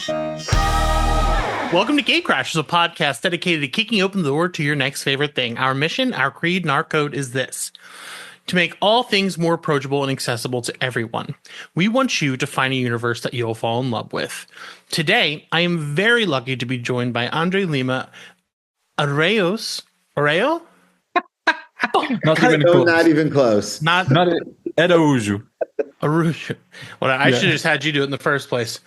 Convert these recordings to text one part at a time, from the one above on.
Welcome to Gatecrashers, a podcast dedicated to kicking open the door to your next favorite thing. Our mission, our creed, and our code is this: to make all things more approachable and accessible to everyone. We want you to find a universe that you'll fall in love with. Today, I am very lucky to be joined by André Araújo? Not even close. Not Araújo. Araújo. Well, I should have just had you do it in the first place.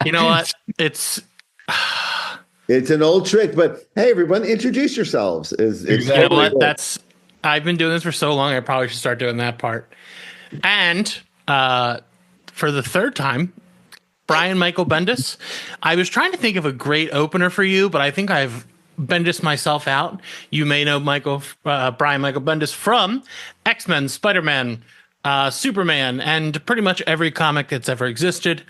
You know what? It's an old trick, but hey, everyone, introduce yourselves. You know what? I've been doing this for so long, I probably should start doing that part. And for the third time, Brian Michael Bendis. I was trying to think of a great opener for you, but I think I've Bendis myself out. You may know Brian Michael Bendis from X-Men, Spider-Man, Superman, and pretty much every comic that's ever existed.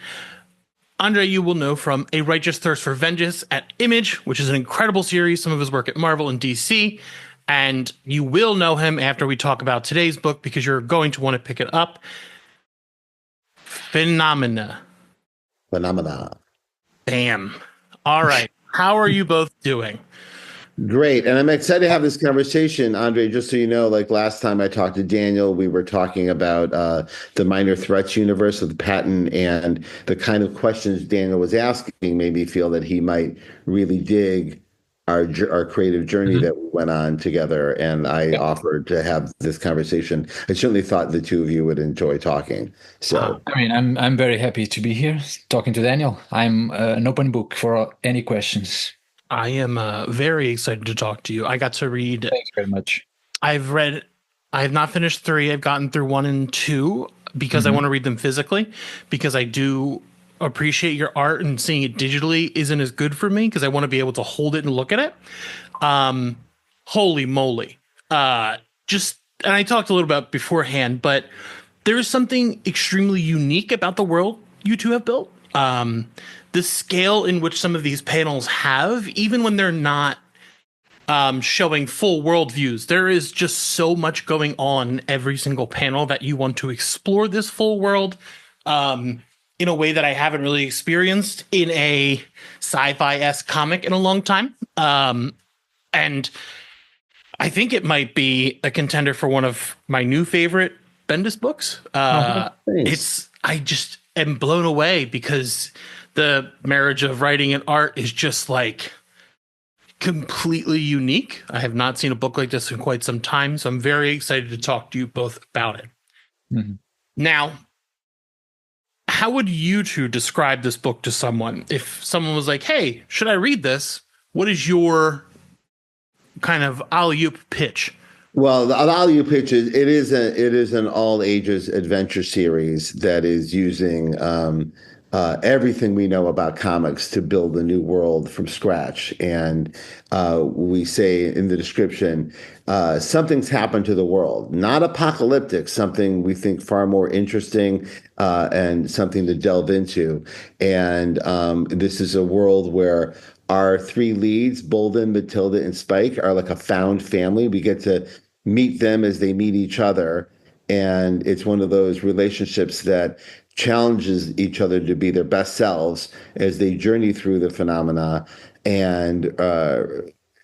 André, you will know from A Righteous Thirst for Vengeance at Image, which is an incredible series, some of his work at Marvel and DC. And you will know him after we talk about today's book, because you're going to want to pick it up. Phenomena. Bam. All right. How are you both doing? Great. And I'm excited to have this conversation, André. Just so you know, like last time I talked to Daniel, we were talking about the minor threats universe of the patent, and the kind of questions Daniel was asking made me feel that he might really dig our creative journey that we went on together. And I offered to have this conversation. I certainly thought the two of you would enjoy talking. So, I mean, I'm very happy to be here talking to Daniel. I'm an open book for any questions. I am very excited to talk to you. I got to read. Thanks very much. I have not finished 3. I've gotten through 1 and 2 because I want to read them physically, because I do appreciate your art, and seeing it digitally isn't as good for me because I want to be able to hold it and look at it. Holy moly. And I talked a little about beforehand, but there is something extremely unique about the world you two have built. The scale in which some of these panels have, even when they're not showing full world views, there is just so much going on in every single panel that you want to explore this full world in a way that I haven't really experienced in a sci-fi-esque comic in a long time. And I think it might be a contender for one of my new favorite Bendis books. I just am blown away because the marriage of writing and art is just like completely unique. I have not seen a book like this in quite some time, so I'm very excited to talk to you both about it. Now, how would you two describe this book to someone? If someone was like, hey, should I read this? What is your kind of alley-oop pitch? Well, the alley-oop pitch it is an all ages adventure series that is using everything we know about comics to build a new world from scratch. And we say in the description, something's happened to the world, not apocalyptic, something we think far more interesting and something to delve into. And this is a world where our 3 leads, Boldon, Matilde, and Spike, are like a found family. We get to meet them as they meet each other. And it's one of those relationships that challenges each other to be their best selves as they journey through the phenomena. And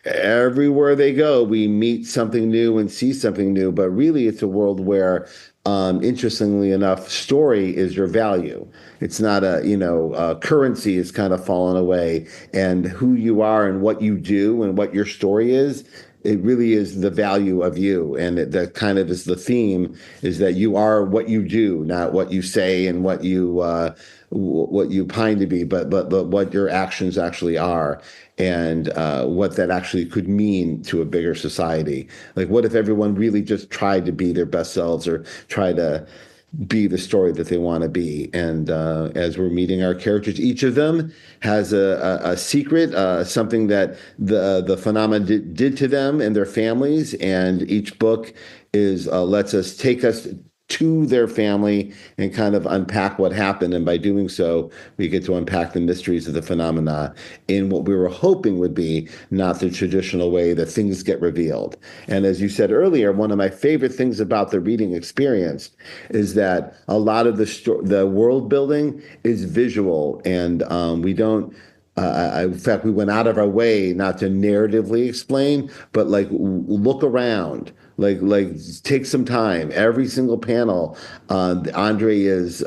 everywhere they go, we meet something new and see something new. But really, it's a world where, interestingly enough, story is your value. It's not currency is kind of fallen away, and who you are and what you do and what your story is, it really is the value of you. And that kind of is the theme, is that you are what you do, not what you say and what you pine to be, but what your actions actually are, and what that actually could mean to a bigger society. Like, what if everyone really just tried to be their best selves, or try to be the story that they want to be? And as we're meeting our characters, each of them has a secret, something that the phenomena did to them and their families. And each book is take us to their family and kind of unpack what happened. And by doing so, we get to unpack the mysteries of the phenomena in what we were hoping would be not the traditional way that things get revealed. And as you said earlier, one of my favorite things about the reading experience is that a lot of the world building is visual, and we don't. In fact, we went out of our way not to narratively explain, but like look around, like take some time. Every single panel, André is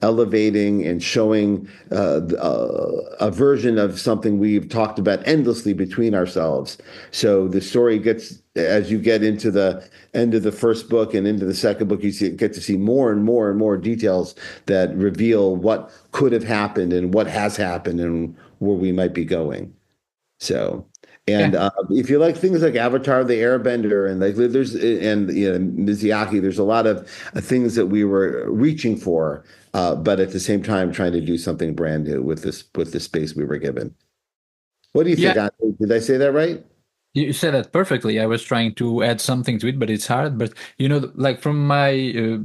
elevating and showing a version of something we've talked about endlessly between ourselves. So the story gets, as you get into the end of the first book and into the second book, get to see more and more and more details that reveal what could have happened and what has happened and where we might be going. So, and if you like things like Avatar, the Airbender, and like Miyazaki, there's a lot of things that we were reaching for, but at the same time trying to do something brand new with the space we were given. What do you think, Andre? Did I say that right? You said that perfectly. I was trying to add something to it, but it's hard. But like from my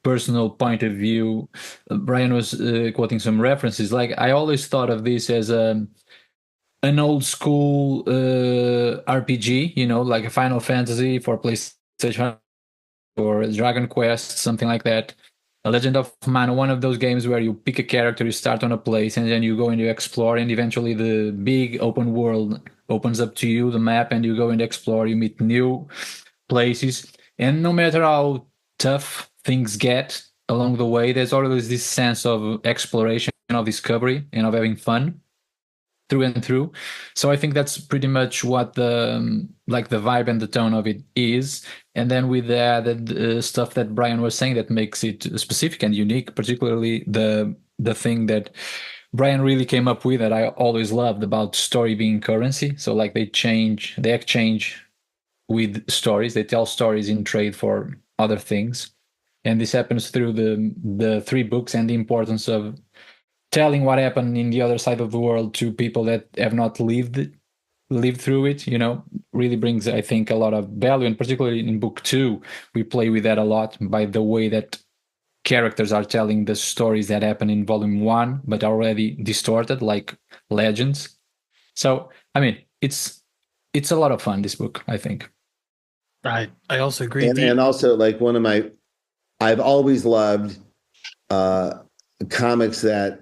personal point of view, Brian was quoting some references. Like I always thought of this as an old school RPG, like a Final Fantasy for PlayStation or Dragon Quest, something like that. A Legend of Mana, one of those games where you pick a character, you start on a place, and then you go and you explore, and eventually the big open world opens up to you, the map, and you go and explore, you meet new places. And no matter how tough things get along the way, there's always this sense of exploration, of discovery, and of having fun through and through. So I think that's pretty much what the vibe and the tone of it is. And then with the added stuff that Brian was saying that makes it specific and unique, particularly the thing that Brian really came up with that I always loved about story being currency. So like they exchange with stories, they tell stories in trade for other things. And this happens through the 3 books, and the importance of telling what happened in the other side of the world to people that have not lived through it, really brings, I think, a lot of value. And particularly in book 2, we play with that a lot by the way that characters are telling the stories that happen in volume 1, but already distorted, like legends. So, I mean, it's a lot of fun, this book, I think. I also agree. And also, like, I've always loved comics that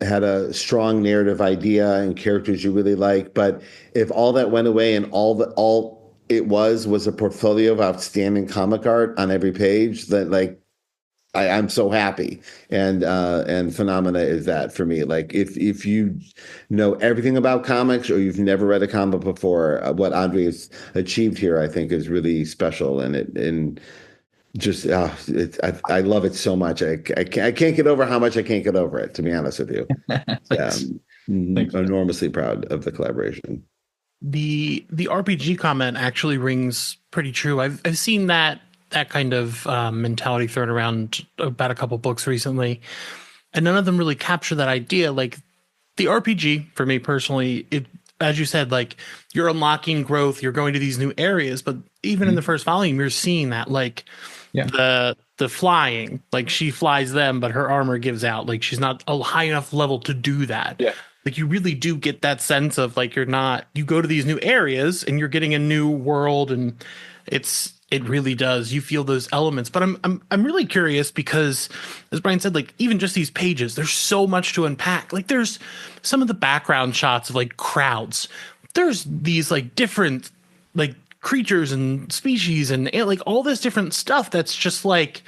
had a strong narrative idea and characters you really like, but if all that went away and all it was a portfolio of outstanding comic art on every page, that like I'm so happy. And Phenomena is that for me. Like if you know everything about comics or you've never read a comic before, what André has achieved here, I think, is really special. And just I love it so much. I can't get over how much I can't get over it, to be honest with you. Thanks. Enormously proud of the collaboration. The RPG comment actually rings pretty true. I've seen that kind of mentality thrown around about a couple books recently, and none of them really capture that idea. Like the RPG, for me personally, it, as you said, like you're unlocking growth, you're going to these new areas, but even in the first volume, you're seeing that like the flying, like she flies them, but her armor gives out. Like she's not a high enough level to do that. Yeah. Like you really do get that sense of like you go to these new areas and you're getting a new world, and it really does. You feel those elements. But I'm really curious because, as Brian said, like even just these pages, there's so much to unpack. Like there's some of the background shots of like crowds. There's these like different like creatures and species and like all this different stuff that's just like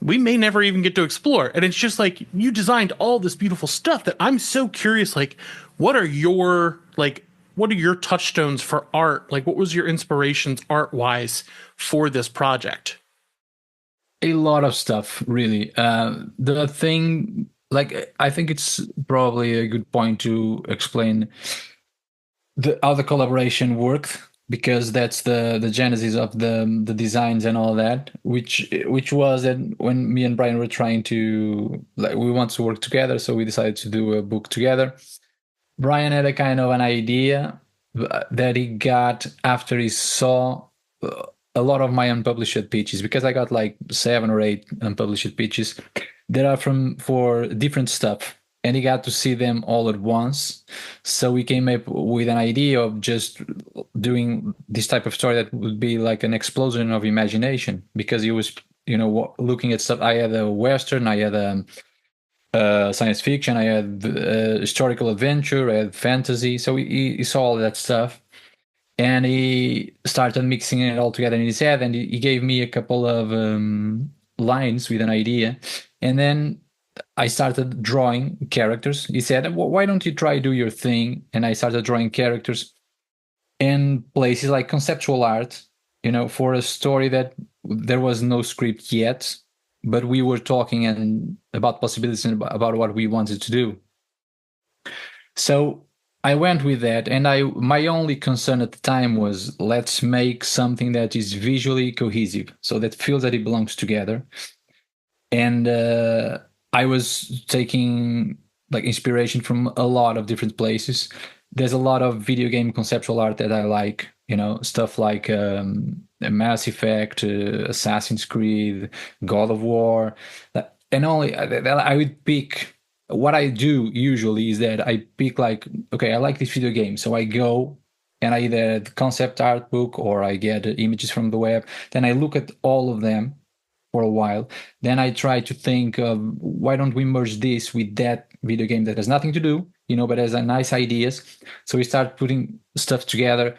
we may never even get to explore. And it's just like you designed all this beautiful stuff that I'm so curious, like what are your touchstones for art? Like what was your inspirations art wise for this project? A lot of stuff, really. The thing, like, I think it's probably a good point to explain how the collaboration worked, because that's the genesis of the designs and all that, which was that when me and Brian were trying to, like, we want to work together, so we decided to do a book together. Brian had a kind of an idea that he got after he saw a lot of my unpublished pitches, because I got like 7 or 8 unpublished pitches that are for different stuff, and he got to see them all at once. So we came up with an idea of just doing this type of story that would be like an explosion of imagination, because he was, looking at stuff. I had a Western, I had science fiction, I had historical adventure, I had fantasy. So he saw all that stuff, and he started mixing it all together in his head, and he gave me a couple of lines with an idea, and then I started drawing characters. He said, why don't you try do your thing? And I started drawing characters and places, like conceptual art, for a story that there was no script yet, but we were talking about possibilities and about what we wanted to do. So I went with that, and my only concern at the time was, let's make something that is visually cohesive, so that feels that it belongs together. And I was taking like inspiration from a lot of different places. There's a lot of video game conceptual art that I like, stuff like Mass Effect, Assassin's Creed, God of War, and only I would pick. What I do usually is that I pick like, okay, I like this video game, so I go and I either the concept art book or I get images from the web. Then I look at all of them for a while. Then I try to think of, why don't we merge this with that video game that has nothing to do, but has nice ideas. So we start putting stuff together,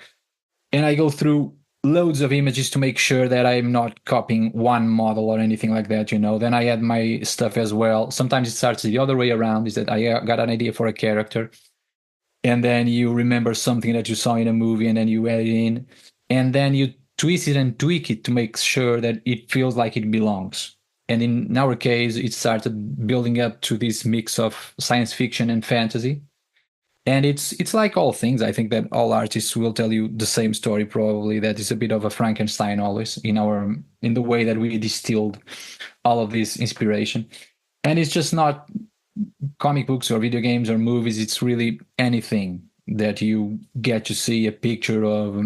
and I go through loads of images to make sure that I'm not copying one model or anything like that, Then I add my stuff as well. Sometimes it starts the other way around, is that I got an idea for a character, and then you remember something that you saw in a movie, and then you add it in, and then you twist it and tweak it to make sure that it feels like it belongs. And in our case, it started building up to this mix of science fiction and fantasy. And it's like all things. I think that all artists will tell you the same story, probably, that is a bit of a Frankenstein always in the way that we distilled all of this inspiration. And it's just not comic books or video games or movies. It's really anything that you get to see a picture of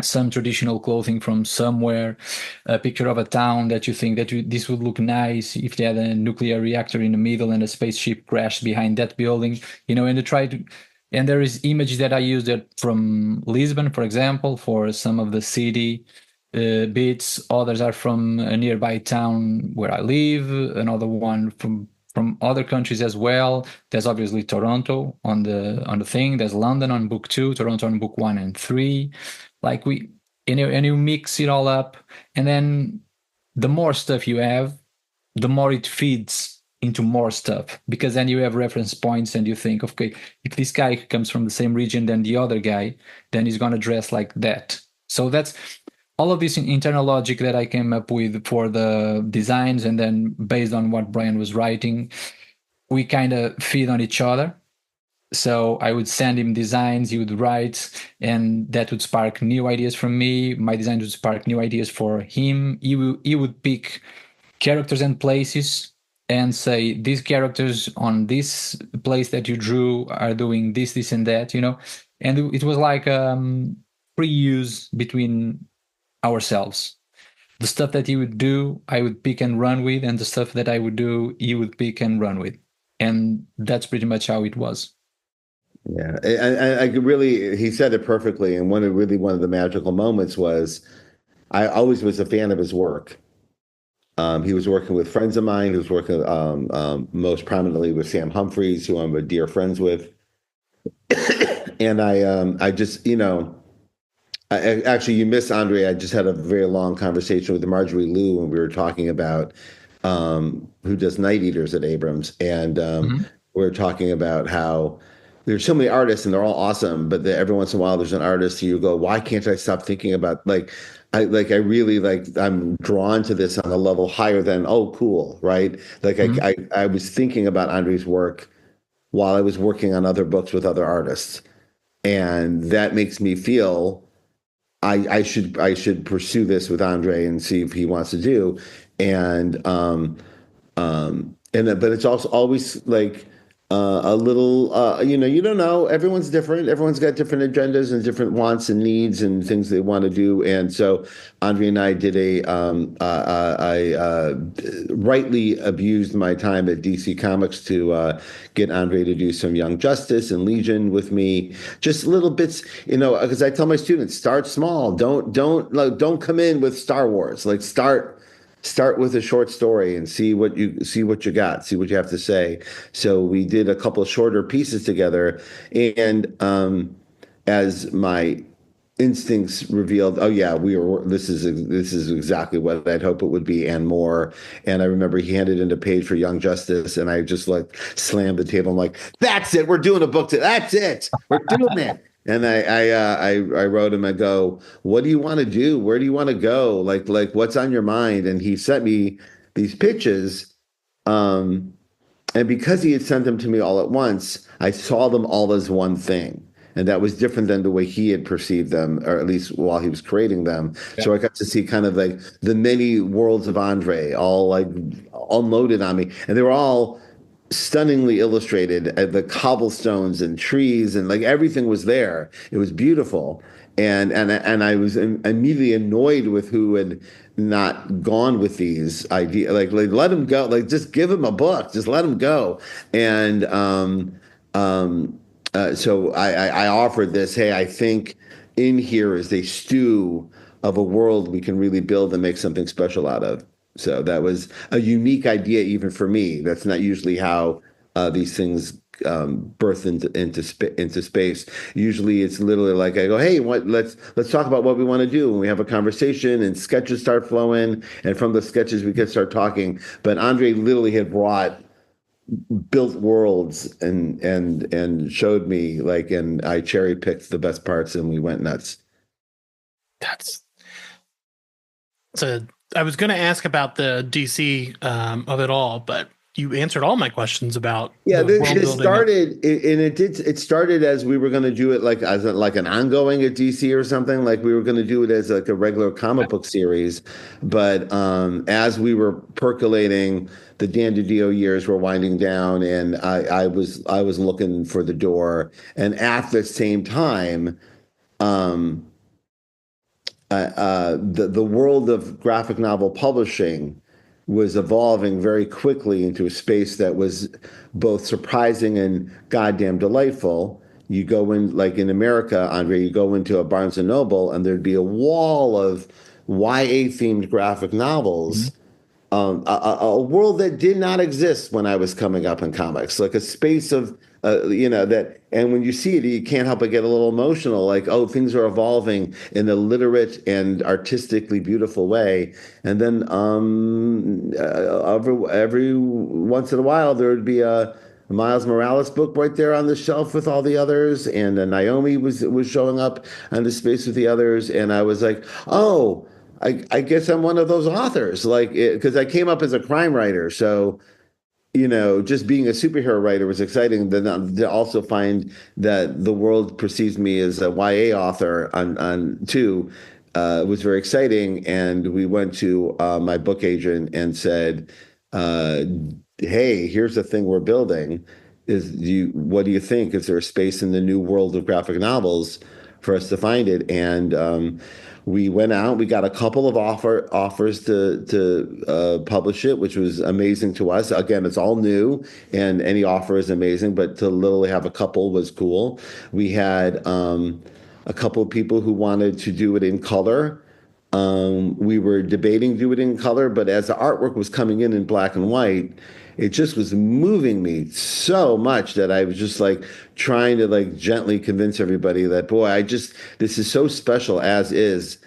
some traditional clothing from somewhere, a picture of a town that you think that this would look nice if they had a nuclear reactor in the middle and a spaceship crashed behind that building, and there is images that I used from Lisbon, for example, for some of the city bits. Others are from a nearby town where I live, another one from other countries as well. There's obviously Toronto on the thing. There's London on book 2, Toronto on book 1 and 3. Like and you mix it all up, and then the more stuff you have, the more it feeds into more stuff, because then you have reference points, and you think, okay, if this guy comes from the same region than the other guy, then he's gonna dress like that. So that's all of this internal logic that I came up with for the designs, and then based on what Brian was writing, we kind of feed on each other. So I would send him designs, he would write, and that would spark new ideas from me. My design would spark new ideas for him. He would pick characters and places and say, these characters on this place that you drew are doing this, this, and that, And it was like pre-use between ourselves. The stuff that he would do, I would pick and run with, and the stuff that I would do, he would pick and run with. And that's pretty much how it was. Yeah, I could really, he said it perfectly. And one of the magical moments was, I always was a fan of his work. He was working with friends of mine. He was working most prominently with Sam Humphries, who I'm a dear friends with. And I just, actually, you missed Andre. I just had a very long conversation with Marjorie Liu when we were talking about who does Night Eaters at Abrams. And we were talking about how there's so many artists and they're all awesome, but every once in a while there's an artist who you go, why can't I stop thinking about I'm drawn to this on a level higher than, oh, cool, right? Like I was thinking about Andre's work while I was working on other books with other artists. And that makes me feel I should pursue this with Andre and see if he wants to do. But it's also always like, a little, you don't know. Everyone's different. Everyone's got different agendas and different wants and needs and things they want to do. And so Andre and I did I rightly abused my time at DC Comics to get Andre to do some Young Justice and Legion with me. Just little bits, because I tell my students, start small. Don't come in with Star Wars. Like start with a short story and see what you got, see what you have to say. So we did a couple of shorter pieces together, and as my instincts revealed, oh yeah, this is exactly what I'd hope it would be and more. And I remember he handed in a page for Young Justice, and I just like slammed the table. I'm like, that's it, we're doing a book today. That's it, we're doing it. And I wrote him, I go, what do you want to do? Where do you want to go? Like what's on your mind? And he sent me these pitches. And because he had sent them to me all at once, I saw them all as one thing. And that was different than the way he had perceived them, or at least while he was creating them. Yeah. So I got to see kind of like the many worlds of Andre all unloaded on me. And they were all stunningly illustrated, the cobblestones and trees and like everything was there. It was beautiful. And I was immediately annoyed with who had not gone with these ideas. Like let him go. Like just give him a book. Just let him go. And so I offered this. Hey, I think in here is a stew of a world we can really build and make something special out of. So that was a unique idea even for me. That's not usually how these things birth into space. Usually it's literally like I go, hey, let's talk about what we want to do, and we have a conversation and sketches start flowing, and from the sketches we can start talking. But Andre literally had built worlds and showed me and I cherry picked the best parts and we went nuts. I was going to ask about the DC of it all, but you answered all my questions about it started as we were going to do it as an ongoing at DC or something. Like we were going to do it as like a regular comic book series, but as we were percolating, the Dan DiDio years were winding down, and I was looking for the door, and at the same time, the world of graphic novel publishing was evolving very quickly into a space that was both surprising and goddamn delightful. You go in, like in America, Andre, you go into a Barnes & Noble, and there'd be a wall of YA-themed graphic novels. Mm-hmm. A world that did not exist when I was coming up in comics, like a space of, that, and when you see it, you can't help but get a little emotional, like, oh, things are evolving in a literate and artistically beautiful way. And then every once in a while, there would be a Miles Morales book right there on the shelf with all the others, and Naomi was showing up on the space with the others, and I was like, oh, I guess I'm one of those authors, because I came up as a crime writer. So, just being a superhero writer was exciting. Then to also find that the world perceives me as a YA author on too was very exciting. And we went to my book agent and said, hey, here's the thing we're building. What do you think? Is there a space in the new world of graphic novels for us to find it? And we went out. We got a couple of offers to publish it, which was amazing to us. Again, it's all new, and any offer is amazing. But to literally have a couple was cool. We had a couple of people who wanted to do it in color. We were debating do it in color, but as the artwork was coming in black and white, it just was moving me so much that I was just trying to gently convince everybody that, boy, this is so special as is.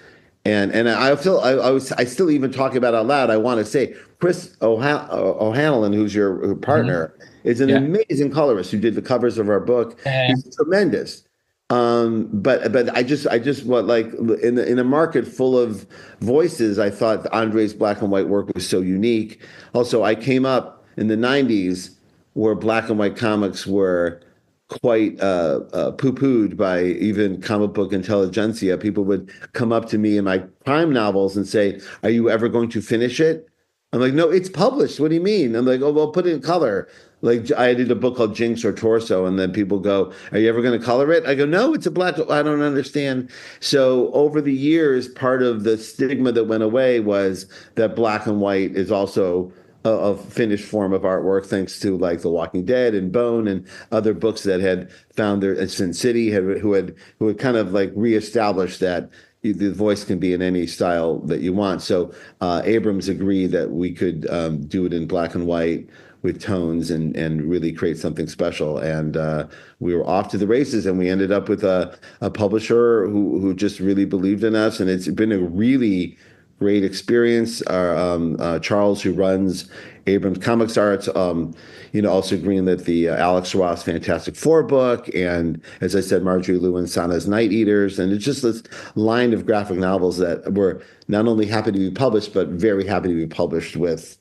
And I feel I still even talking about it out loud. I want to say Chris O'Hanlon, who's your partner, is an amazing colorist who did the covers of our book. He's tremendous. But I just want in a market full of voices, I thought Andre's black and white work was so unique. Also, I came up in the 90s where black and white comics were quite poo-pooed by even comic book intelligentsia. People would come up to me in my crime novels and say, are you ever going to finish it? I'm like, no, it's published. What do you mean? I'm like, oh, well, put it in color. like I did a book called Jinx or Torso, and then people go, "Are you ever going to color it?" I go, "No, it's a black." I don't understand. So over the years, part of the stigma that went away was that black and white is also a finished form of artwork, thanks to like The Walking Dead and Bone and other books that had found their Sin City, who had kind of like reestablished that the voice can be in any style that you want. So Abrams agreed that we could do it in black and white with tones and really create something special. And we were off to the races, and we ended up with a publisher who just really believed in us. And it's been a really great experience. Charles, who runs Abrams Comics Arts, also greenlit the Alex Ross Fantastic Four book, and as I said, Marjorie Lewin Sana's Night Eaters, and it's just this line of graphic novels that we're not only happy to be published, but very happy to be published with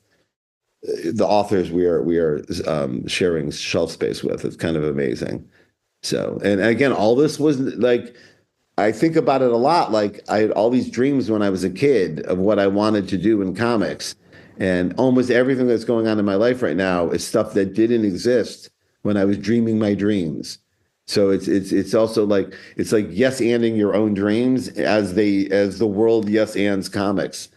the authors we are sharing shelf space with. It's kind of amazing. So, and again, all this was like, I think about it a lot. Like I had all these dreams when I was a kid of what I wanted to do in comics. And almost everything that's going on in my life right now is stuff that didn't exist when I was dreaming my dreams. So it's also like, it's like yes-anding your own dreams as the world yes-ands comics.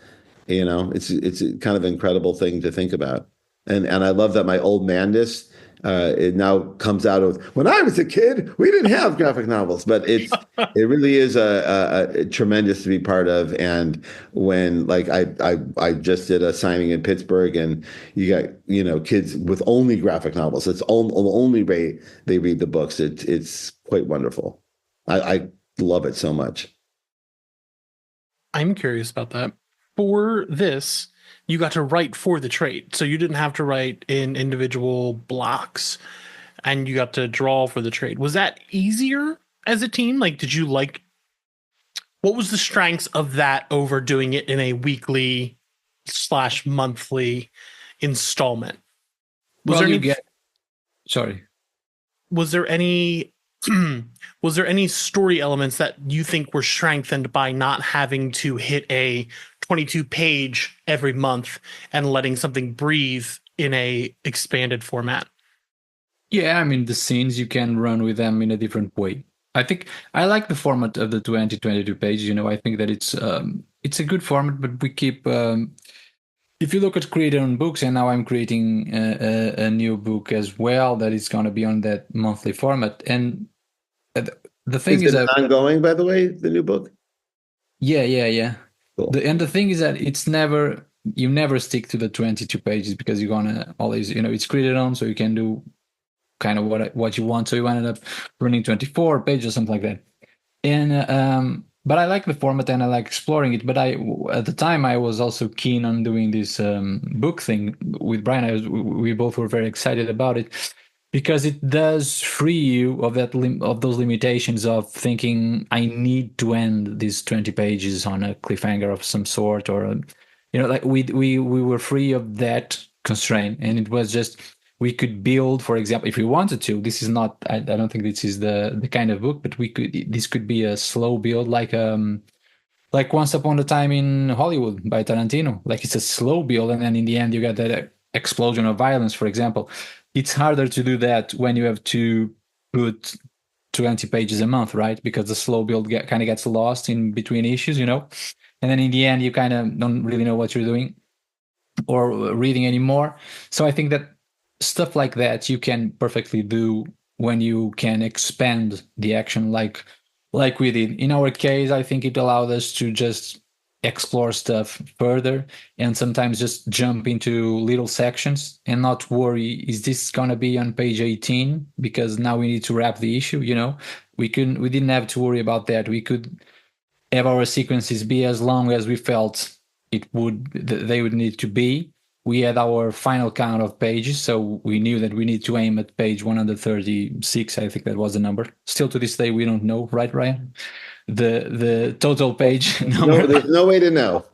It's a kind of incredible thing to think about. And I love that my old madness it now comes out of when I was a kid, we didn't have graphic novels, but it really is a tremendous to be part of. And when like I just did a signing in Pittsburgh, and you got kids with only graphic novels. It's the only way they read the books. It's quite wonderful. I love it so much. I'm curious about that. For this, you got to write for the trade. So you didn't have to write in individual blocks, and you got to draw for the trade. Was that easier as a team? Like, what was the strengths of that over doing it in a weekly / monthly installment? Sorry. Was there any was there any story elements that you think were strengthened by not having to hit a 22 page every month and letting something breathe in a expanded format? Yeah, I mean, the scenes, you can run with them in a different way. I think I like the format of the 22 pages. I think that it's a good format, but we keep if you look at creating on books, and now I'm creating a new book as well that is going to be on that monthly format. And the thing is that ongoing, by the way, the new book? Yeah. Cool. And the thing is that you never stick to the 22 pages, because you're gonna always, it's created on, so you can do kind of what you want. So you ended up running 24 pages or something like that. And but I like the format and I like exploring it. But at the time I was also keen on doing this book thing with Brian. We both were very excited about it, because it does free you of those limitations of thinking I need to end these 20 pages on a cliffhanger of some sort, or like we were free of that constraint, and it was just, we could build, for example, if we wanted to. This is not, I don't think this is the kind of book, but this could be a slow build, like Once Upon a Time in Hollywood by Tarantino. Like, it's a slow build, and then in the end you get that explosion of violence, for example. It's harder to do that when you have to put 20 pages a month, right? Because the slow build kind of gets lost in between issues, and then in the end you kind of don't really know what you're doing or reading anymore. So I think that stuff like that you can perfectly do when you can expand the action, like we did. In our case, I think it allowed us to just explore stuff further, and sometimes just jump into little sections and not worry, is this going to be on page 18? Because now we need to wrap the issue. We didn't have to worry about that. We could have our sequences be as long as we felt they would need to be. We had our final count of pages, so we knew that we need to aim at page 136. I think that was the number. Still to this day, we don't know, right, Ryan? The total page number. No, there's no way to know.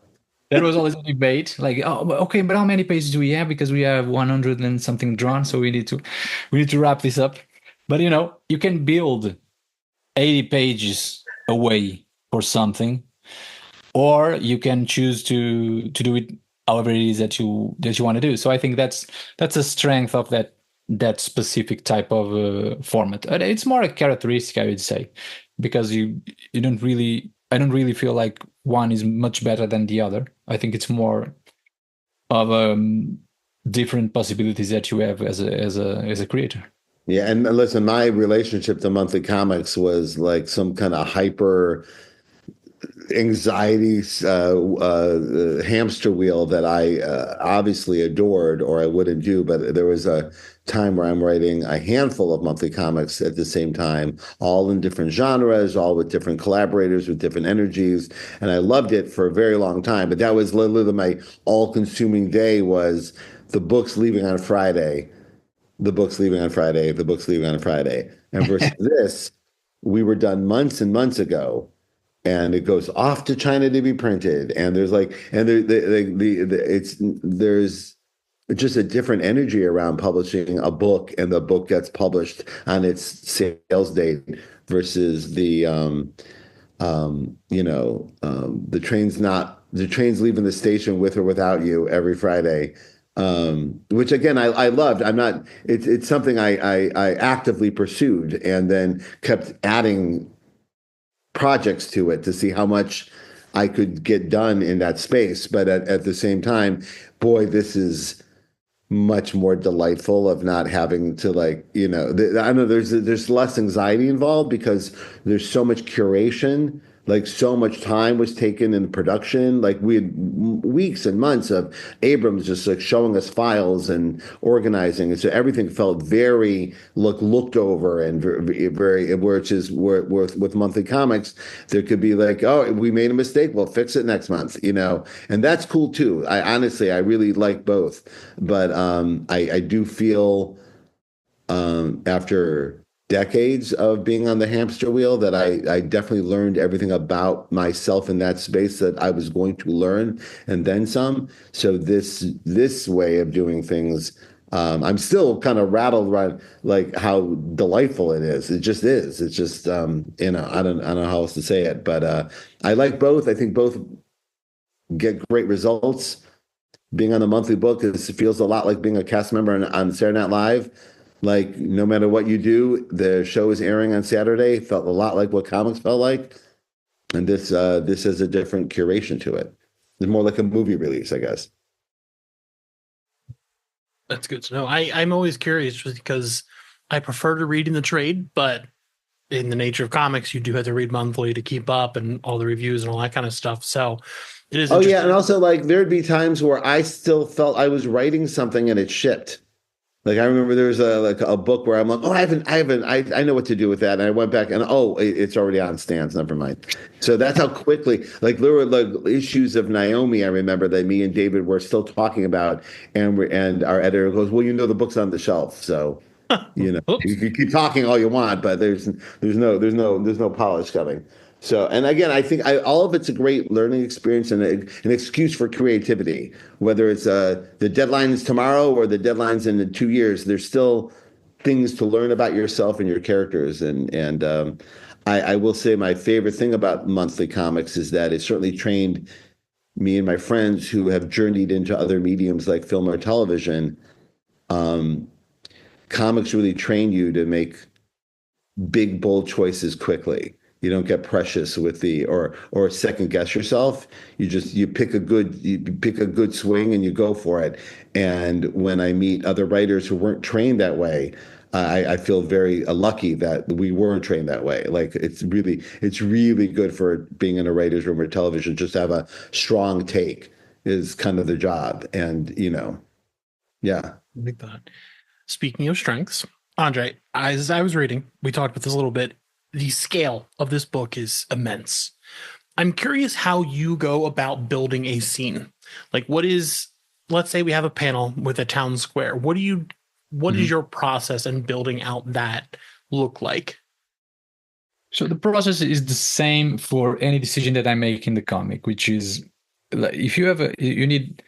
That was always a debate. Like, oh, okay, but how many pages do we have? Because we have 100 and something drawn, so we need to wrap this up. But you can build 80 pages away for something, or you can choose to do it however it is that you want to do. So I think that's a strength of that that specific type of format. And it's more a characteristic, I would say, because you don't really, I don't really feel like one is much better than the other. I think it's more of different possibilities that you have as a creator. Yeah, and listen, my relationship to monthly comics was like some kind of hyper anxiety hamster wheel that I obviously adored or I wouldn't do. But there was a time where I'm writing a handful of monthly comics at the same time, all in different genres, all with different collaborators with different energies. And I loved it for a very long time. But that was literally my all-consuming day was the books leaving on Friday, the books leaving on Friday, the books leaving on Friday. And versus this, we were done months and months ago and it goes off to China to be printed. And there's like, and there's just a different energy around publishing a book, and the book gets published on its sales date versus the train's leaving the station with or without you every Friday. Which again, I loved. It's something I actively pursued and then kept adding projects to it to see how much I could get done in that space. But at the same time, boy, this is much more delightful of not having to I know there's less anxiety involved because there's so much curation, like so much time was taken in production. Like we had weeks and months of Abrams just like showing us files and organizing, and so everything felt very looked over and very where with monthly comics there could be like, oh, we made a mistake, we'll fix it next month, and that's cool too. I honestly I really like both, but I do feel after decades of being on the hamster wheel that I definitely learned everything about myself in that space that I was going to learn and then some. So this way of doing things, I'm still kind of rattled around like how delightful it is. It just is. It's just I don't know how else to say it, but I like both. I think both get great results. Being on a monthly book feels a lot like being a cast member on Saturday Night Live. Like no matter what you do, the show is airing on Saturday. Felt a lot like what comics felt like, and this has a different curation to it. It's more like a movie release, I guess. That's good to know. I'm always curious just because I prefer to read in the trade, but in the nature of comics, you do have to read monthly to keep up and all the reviews and all that kind of stuff. So it is. Oh yeah, and also like there'd be times where I still felt I was writing something and it shipped. Like I remember there was a book where I'm like, oh, I know what to do with that, and I went back and it's already on stands. Never mind. So that's how quickly. Like there were like issues of Naomi. I remember that me and David were still talking about, and our editor goes, well, the book's on the shelf, so you can keep talking all you want, but there's no polish coming. So, and again, I think all of it's a great learning experience and an excuse for creativity. Whether it's the deadline is tomorrow or the deadline's in 2 years, there's still things to learn about yourself and your characters. And I will say my favorite thing about monthly comics is that it certainly trained me and my friends who have journeyed into other mediums like film or television. Comics really train you to make big, bold choices quickly. You don't get precious with or second guess yourself. You pick a good swing and you go for it. And when I meet other writers who weren't trained that way, I feel very lucky that we weren't trained that way. Like it's really good for being in a writer's room or television. Just to have a strong take is kind of the job. And yeah. I like that. Speaking of strengths, Andre, as I was reading, we talked about this a little bit. The scale of this book is immense. I'm curious how you go about building a scene. Like let's say we have a panel with a town square. What is your process in building out that look like? So the process is the same for any decision that I make in the comic, which is if you need,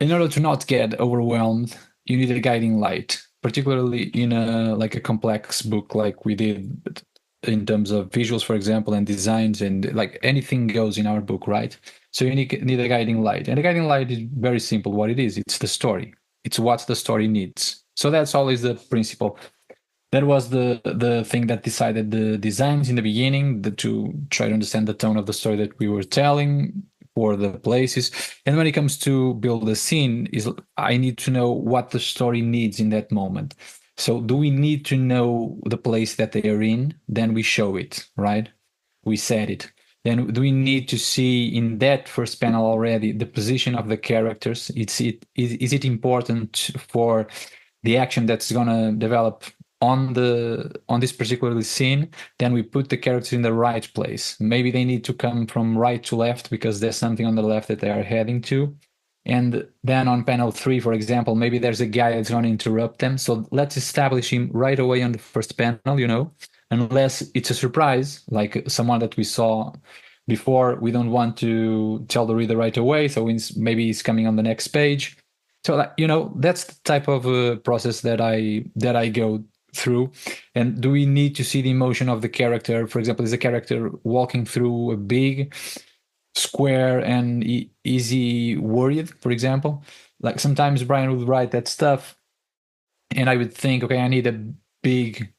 in order to not get overwhelmed, you need a guiding light, particularly in a complex book like we did in terms of visuals, for example, and designs, and like anything goes in our book, right? So you need a guiding light. And the guiding light is very simple. What it is, it's the story. It's what the story needs. So that's always the principle. That was the thing that decided the designs in the beginning, to try to understand the tone of the story that we were telling for the places. And when it comes to build a scene, is I need to know what the story needs in that moment. So do we need to know the place that they are in? Then we show it, right? We set it. Then do we need to see in that first panel already the position of the characters? Is it important for the action that's gonna develop on this particular scene? Then we put the characters in the right place. Maybe they need to come from right to left because there's something on the left that they are heading to. And then on panel 3, for example, maybe there's a guy that's going to interrupt them. So let's establish him right away on the first panel, unless it's a surprise, like someone that we saw before. We don't want to tell the reader right away. So maybe he's coming on the next page. So, that's the type of process that I go through. And do we need to see the emotion of the character? For example, is a character walking through a big square and is he worried, for example? Like sometimes Brian would write that stuff and I would think, okay, I need a big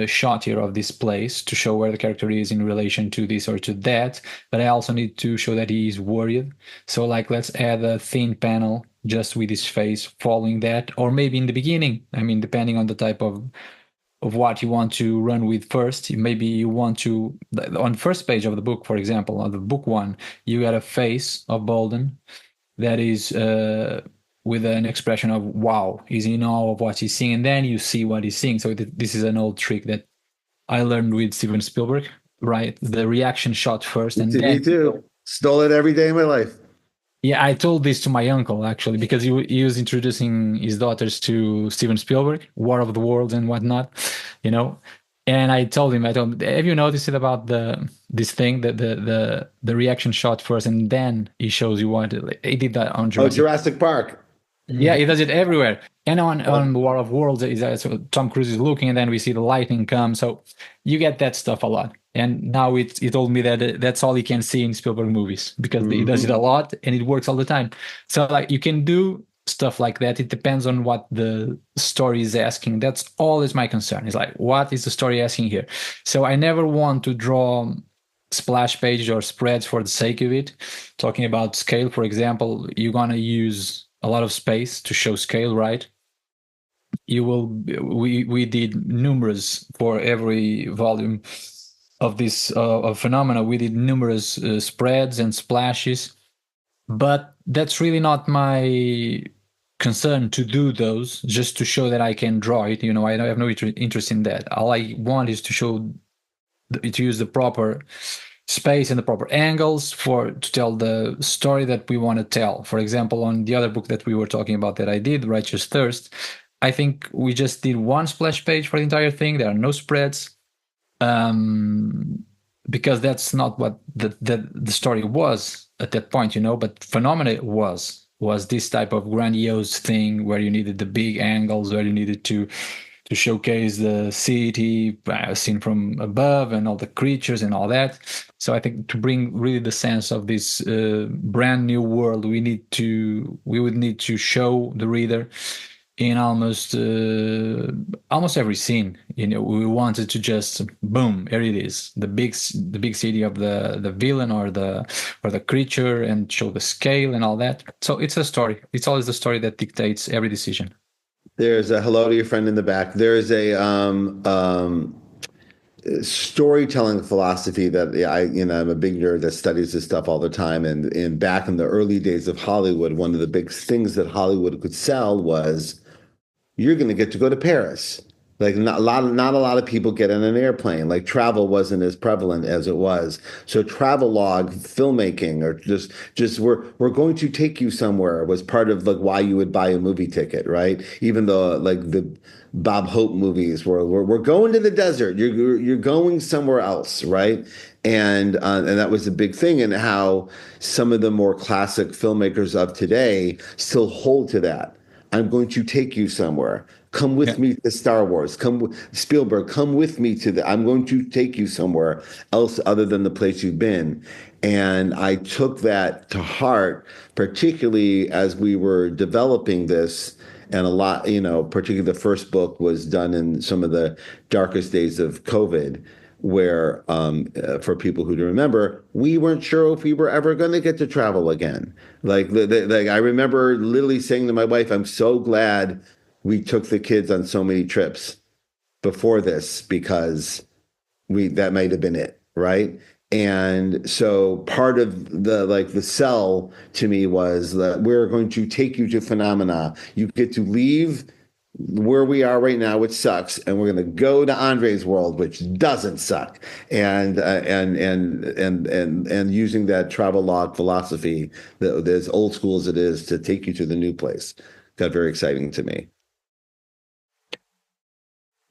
shot here of this place to show where the character is in relation to this or to that, but I also need to show that he is worried. So like, let's add a thin panel just with his face following that, or maybe in the beginning. I mean, depending on the type of what you want to run with first. Maybe you want to, on the first page of the book, for example, on the book 1, you got a face of Boldon that is with an expression of wow, he's in awe of what he's seeing, and then you see what he's seeing. So this is an old trick that I learned with Steven Spielberg, right? The reaction shot first, and Me too. Stole it every day of my life. Yeah, I told this to my uncle actually because he was introducing his daughters to Steven Spielberg, War of the Worlds and whatnot, And I told him, have you noticed it about this thing that the reaction shot first and then he shows you what he did that on Jurassic Park. Yeah, he does it everywhere. And on War of Worlds, so Tom Cruise is looking, and then we see the lightning come. So you get that stuff a lot. And now he told me that that's all he can see in Spielberg movies because he does it a lot and it works all the time. So like you can do stuff like that. It depends on what the story is asking. That's always my concern. It's like, what is the story asking here? So I never want to draw splash pages or spreads for the sake of it. Talking about scale, for example, you're going to use a lot of space to show scale, right? We did numerous for every volume of this of phenomena. We did numerous spreads and splashes, but that's really not my concern to do those just to show that I can draw it. I have no interest in that. All I want is to use the proper space and the proper angles to tell the story that we want to tell. For example, on the other book that we were talking about that I did, Righteous Thirst, I think we just did one splash page for the entire thing. There are no spreads. Because that's not what the story was at that point, but Phenomena was this type of grandiose thing where you needed the big angles, where you needed to showcase the city seen from above and all the creatures and all that. So I think to bring really the sense of this brand new world, we would need to show the reader in almost every scene. We wanted to just boom, here it is, the big city of the villain or the creature, and show the scale and all that. So it's a story. It's always the story that dictates every decision. There's a hello to your friend in the back. There's a storytelling philosophy that I'm a big nerd that studies this stuff all the time. And back in the early days of Hollywood, one of the big things that Hollywood could sell was, you're going to get to go to Paris. Like not a lot of people get on an airplane. Like travel wasn't as prevalent as it was. So travelogue filmmaking, or just we're going to take you somewhere, was part of like why you would buy a movie ticket, right? Even though like the Bob Hope movies were we're going to the desert. You're going somewhere else, right? And that was a big thing, and how some of the more classic filmmakers of today still hold to that. I'm going to take you somewhere. Come with me to Star Wars. Spielberg, come with me I'm going to take you somewhere else other than the place you've been. And I took that to heart, particularly as we were developing this and a lot, particularly the first book was done in some of the darkest days of COVID, where for people who remember, we weren't sure if we were ever going to get to travel again. Like I remember literally saying to my wife, I'm so glad we took the kids on so many trips before this, because that might have been it, right? And so part of the sell to me was that we're going to take you to phenomena. You get to leave where we are right now, which sucks, and we're going to go to Andre's world, which doesn't suck. And using that travel log philosophy, as old school as it is, to take you to the new place, got very exciting to me.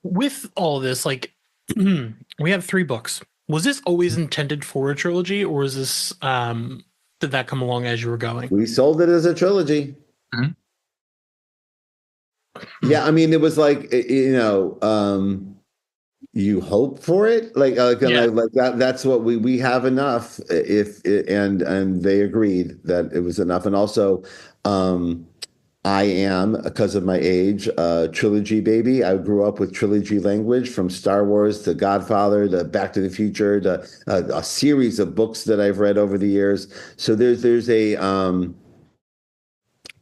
With all this, like, we have 3 books. Was this always intended for a trilogy, or is this did that come along as you were going? We sold it as a trilogy. Mhm. Yeah, I mean, it was like, you hope for it, like that. That's what we have enough. And they agreed that it was enough, and also, I am, because of my age, a trilogy baby. I grew up with trilogy language, from Star Wars to Godfather to Back to the Future to a series of books that I've read over the years. So there's a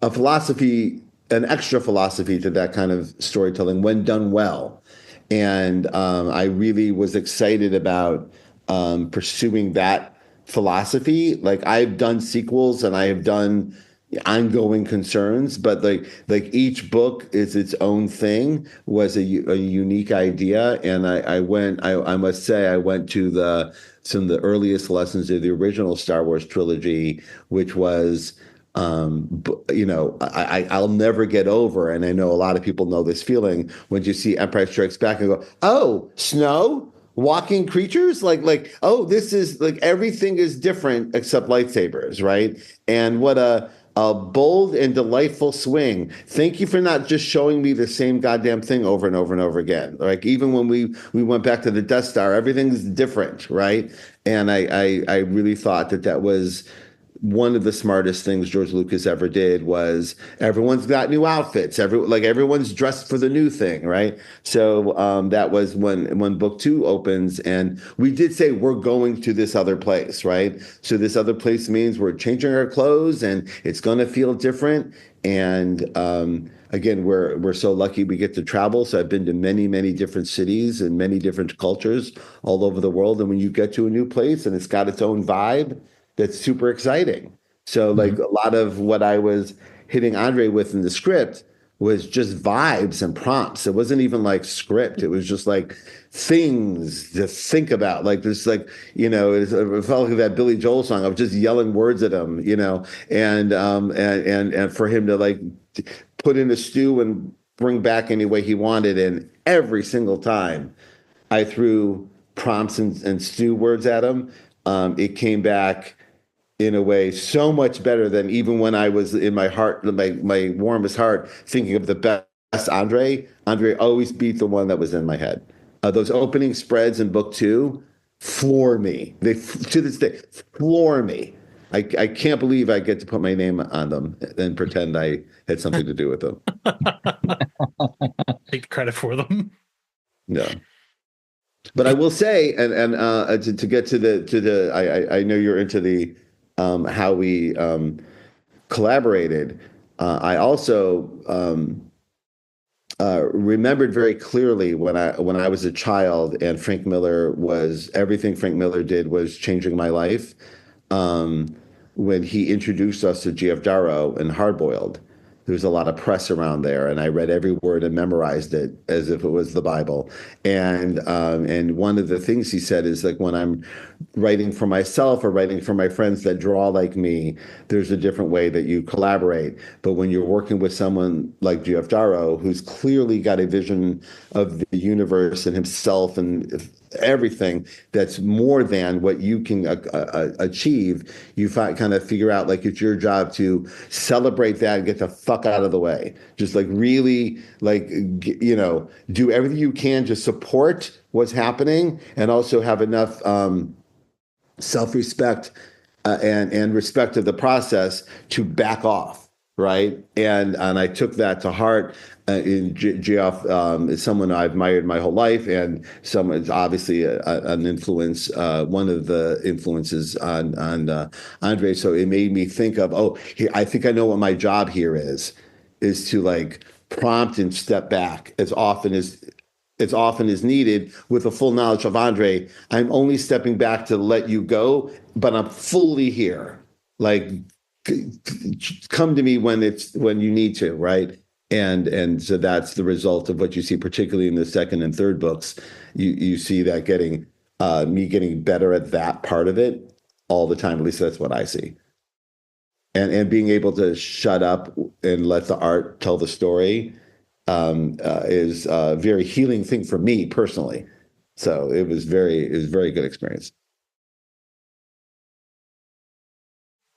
philosophy, an extra philosophy to that kind of storytelling when done well. And I really was excited about pursuing that philosophy. Like, I've done sequels and I have done ongoing concerns, but like each book is its own thing, was a unique idea. And I must say, I went to some of the earliest lessons of the original Star Wars trilogy, which was, I'll never get over, and I know a lot of people know this feeling, when you see Empire Strikes Back and go, oh, snow, walking creatures, oh, this is like, everything is different except lightsabers, right? And what a bold and delightful swing. Thank you for not just showing me the same goddamn thing over and over and over again. Like, even when we went back to the Death Star, everything's different, right? And I really thought that was one of the smartest things George Lucas ever did. Was everyone's got new outfits. Everyone's dressed for the new thing, right? So that was when book 2 opens, and we did say we're going to this other place, right? So this other place means we're changing our clothes, and it's going to feel different. And again, we're so lucky we get to travel. So I've been to many, many different cities and many different cultures all over the world. And when you get to a new place and it's got its own vibe, that's super exciting. So like, a lot of what I was hitting Andre with in the script was just vibes and prompts. It wasn't even like script. It was just like things to think about. Like this, it felt like that Billy Joel song. I was just yelling words at him, and for him to like put in a stew and bring back any way he wanted. And every single time I threw prompts and stew words at him, it came back in a way so much better than even when I was in my heart, my warmest heart, thinking of the best Andre. Andre always beat the one that was in my head. Those opening spreads in book 2 floor me. They, to this day, floor me. I can't believe I get to put my name on them and pretend I had something to do with them. Take credit for them. No. But I will say, and to get to the I know you're into the how we collaborated. I also remembered very clearly when I was a child, and everything Frank Miller did was changing my life. When he introduced us to G.F. Darrow and Hardboiled, there was a lot of press around there, and I read every word and memorized it as if it was the Bible. And one of the things he said is, like, when I'm writing for myself or writing for my friends that draw like me, there's a different way that you collaborate. But when you're working with someone like G.F. Darrow, who's clearly got a vision of the universe and himself and everything that's more than what you can achieve, you kind of figure out, like, it's your job to celebrate that and get the fuck out of the way. Just like really, like, do everything you can to support what's happening, and also have enough self-respect and respect of the process to back off, right? And I took that to heart. Geoff is someone I've admired my whole life, and someone's obviously an influence, one of the influences on Andre. So it made me think of, oh, here, I think I know what my job here is to like prompt and step back as often as needed with a full knowledge of Andre. I'm only stepping back to let you go, but I'm fully here. Like, come to me when you need to, right? And so that's the result of what you see, particularly in the second and third books. You see that getting me getting better at that part of it all the time. At least that's what I see. And being able to shut up and let the art tell the story is a very healing thing for me personally. So it was very good experience.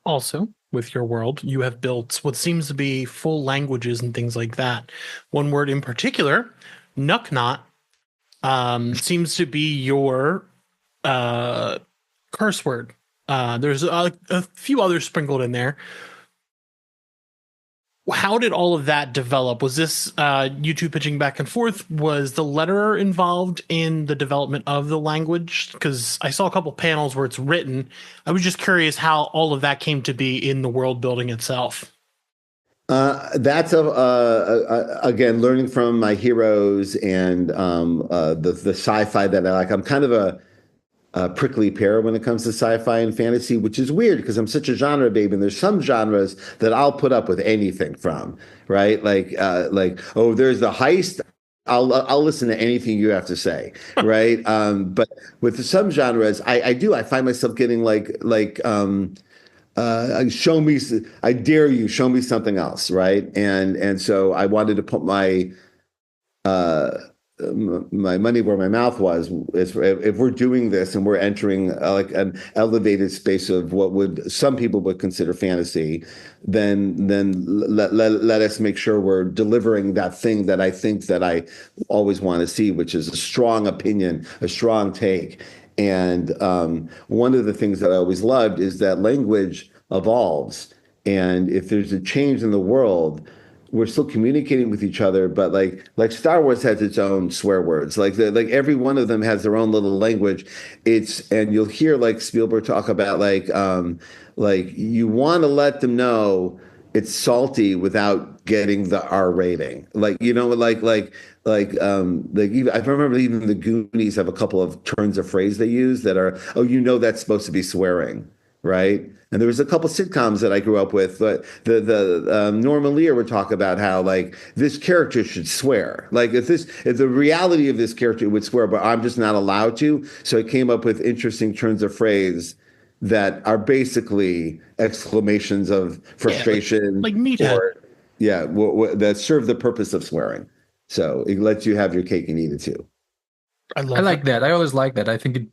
Also, with your world, you have built what seems to be full languages and things like that. One word in particular, Nucknot, seems to be your curse word. There's a few others sprinkled in there. How did all of that develop? Was this you two pitching back and forth? Was the letterer involved in the development of the language? Because I saw a couple panels where it's written. I was just curious how all of that came to be in the world building itself. That's again learning from my heroes and the sci-fi that I like. I'm kind of a prickly pear when it comes to sci-fi and fantasy, which is weird because I'm such a genre baby. And there's some genres that I'll put up with anything from, right? Like oh, there's the heist. I'll listen to anything you have to say, right? But with some genres, I find myself getting show me, I dare you, show me something else, right? And so I wanted to put my money where my mouth was. If we're doing this and we're entering like an elevated space of what some people would consider fantasy, then let us make sure we're delivering that thing that I think that I always want to see, which is a strong opinion, a strong take. And one of the things that I always loved is that language evolves, and if there's a change in the world, we're still communicating with each other, but like Star Wars has its own swear words. Like every one of them has their own little language. And you'll hear like Spielberg talk about like you want to let them know it's salty without getting the R rating. Like even, I remember even the Goonies have a couple of turns of phrase they use that are, oh, that's supposed to be swearing, right? And there was a couple sitcoms that I grew up with. But the Norma Lear would talk about how like this character should swear. Like if the reality of this character would swear, but I'm just not allowed to. So I came up with interesting turns of phrase that are basically exclamations of frustration, like meathead. That serve the purpose of swearing. So it lets you have your cake and eat it too. I like that. I always like that. I think it.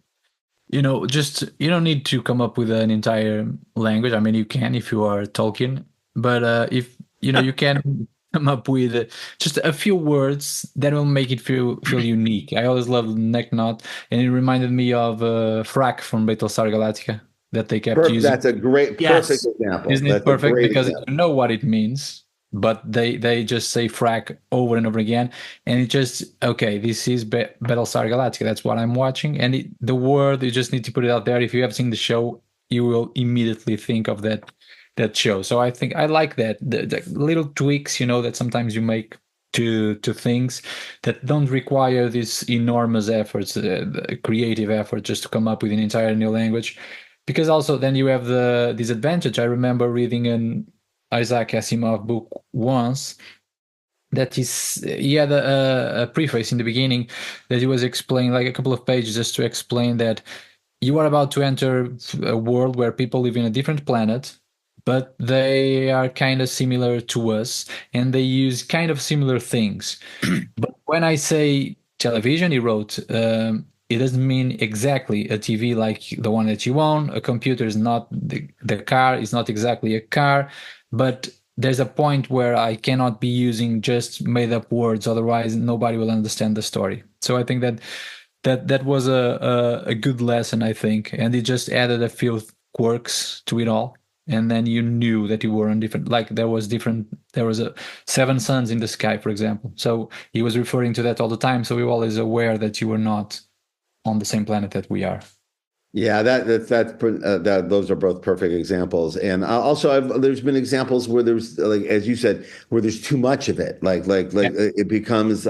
Just you don't need to come up with an entire language. I mean, you can if you are Tolkien, but if you can come up with just a few words that will make it feel unique. I always loved Necknot, and it reminded me of Frack from Battlestar Galactica that they kept using. That's a perfect example. Isn't it perfect? Because you know what it means, but they just say frack over and over again, and it just, okay, this is Battlestar Galactica, that's what I'm watching, and the word, you just need to put it out there. If you have seen the show, you will immediately think of that show. So I think I like that, the little tweaks, that sometimes you make to things that don't require this enormous efforts, creative effort, just to come up with an entire new language. Because also then you have the disadvantage. I remember reading an Isaac Asimov book once that he had a preface in the beginning that he was explaining, like a couple of pages just to explain that you are about to enter a world where people live in a different planet, but they are kind of similar to us and they use kind of similar things. But when I say television, he wrote, it doesn't mean exactly a TV like the one that you own. A computer is not the car is not exactly a car. But there's a point where I cannot be using just made up words, otherwise nobody will understand the story. So I think that was a good lesson, I think, and it just added a few quirks to it all. and then you knew that you were on different, like there was a seven suns in the sky, for example. So he was referring to that all the time. So we were always aware that you were not on the same planet that we are. Yeah, those are both perfect examples. And also, there's been examples where there's, like as you said, where there's too much of it, it becomes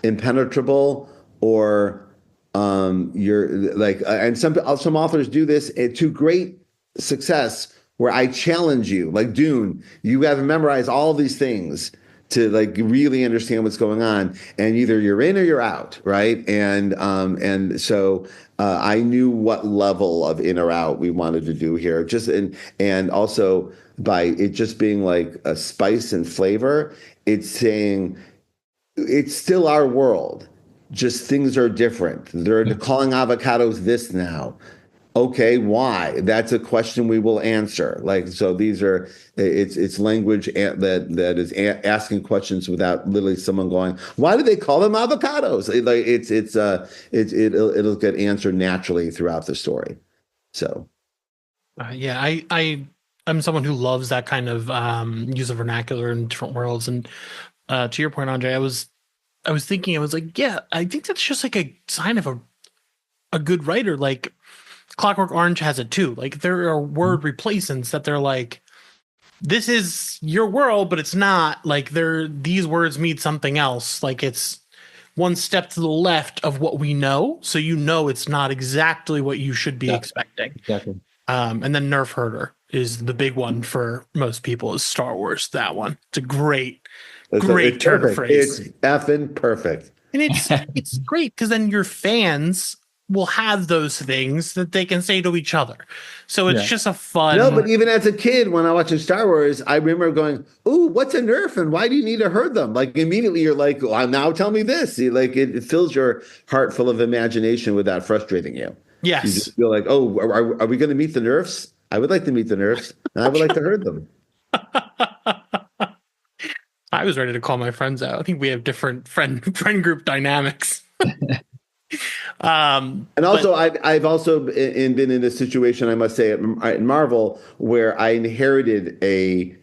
impenetrable, or you're like, and some authors do this to great success, where I challenge you, like Dune. You have to memorize all these things to like really understand what's going on, and either you're in or you're out, right? And so I knew what level of in or out we wanted to do here, and also by it just being like a spice and flavor, it's saying it's still our world, just things are different. They're calling avocados this now. Okay, why? That's a question we will answer. Like, so it's language that is asking questions without literally someone going, why do they call them avocados? It'll get answered naturally throughout the story. So, yeah, I'm someone who loves that kind of use of vernacular in different worlds. And to your point, Andre, I was thinking, I was like, yeah, I think that's just like a sign of a good writer. Like Clockwork Orange has it too. Like there are word replacements that they're like, this is your world, but it's not. Like these words mean something else. Like it's one step to the left of what we know, so it's not exactly what you should be expecting. Exactly. And then Nerf Herder is the big one for most people. Is Star Wars. That one. It's a great turn of phrase. It's effing perfect. And it's great because then your fans will have those things that they can say to each other. So it's just a fun. No, but even as a kid, when I watched Star Wars, I remember going, "Ooh, what's a Nerf, and why do you need to herd them?" Like immediately, you're like, "Well, now tell me this." Like it fills your heart full of imagination without frustrating you. Yes, you just feel like, "Oh, are we going to meet the Nerfs? I would like to meet the Nerfs, and I would like to herd them." I was ready to call my friends out. I think we have different friend group dynamics. And also, I've also been in a situation, I must say, in Marvel, where I inherited an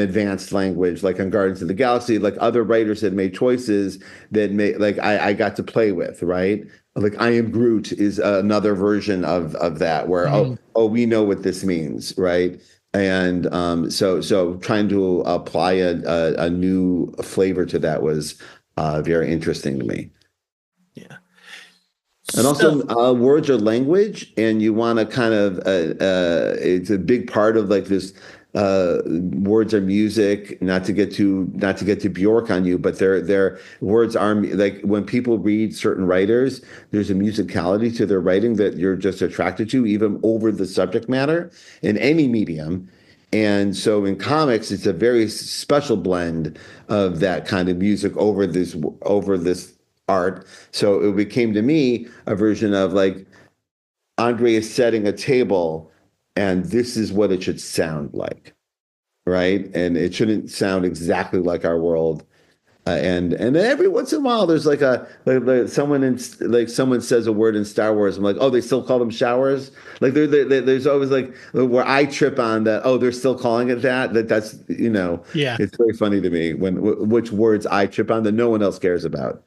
advanced language, like on Guardians of the Galaxy. Like other writers had made choices that I got to play with, right? Like I Am Groot is another version of that, where we know what this means, right? And so trying to apply a new flavor to that was very interesting to me. Yeah. And also, words are language, and you want to kind of it's a big part of like this. Words are music. Not to get too Bjork on you, but their words are like when people read certain writers, there's a musicality to their writing that you're just attracted to, even over the subject matter in any medium. And so in comics, it's a very special blend of that kind of music over this art. So it became to me a version of like Andre is setting a table and this is what it should sound like, right? And it shouldn't sound exactly like our world. And every once in a while there's like someone says a word in Star Wars. I'm like, oh, they still call them showers. Like there's always like where I trip on that. Oh, they're still calling it that's Yeah. It's very funny to me which words I trip on that no one else cares about.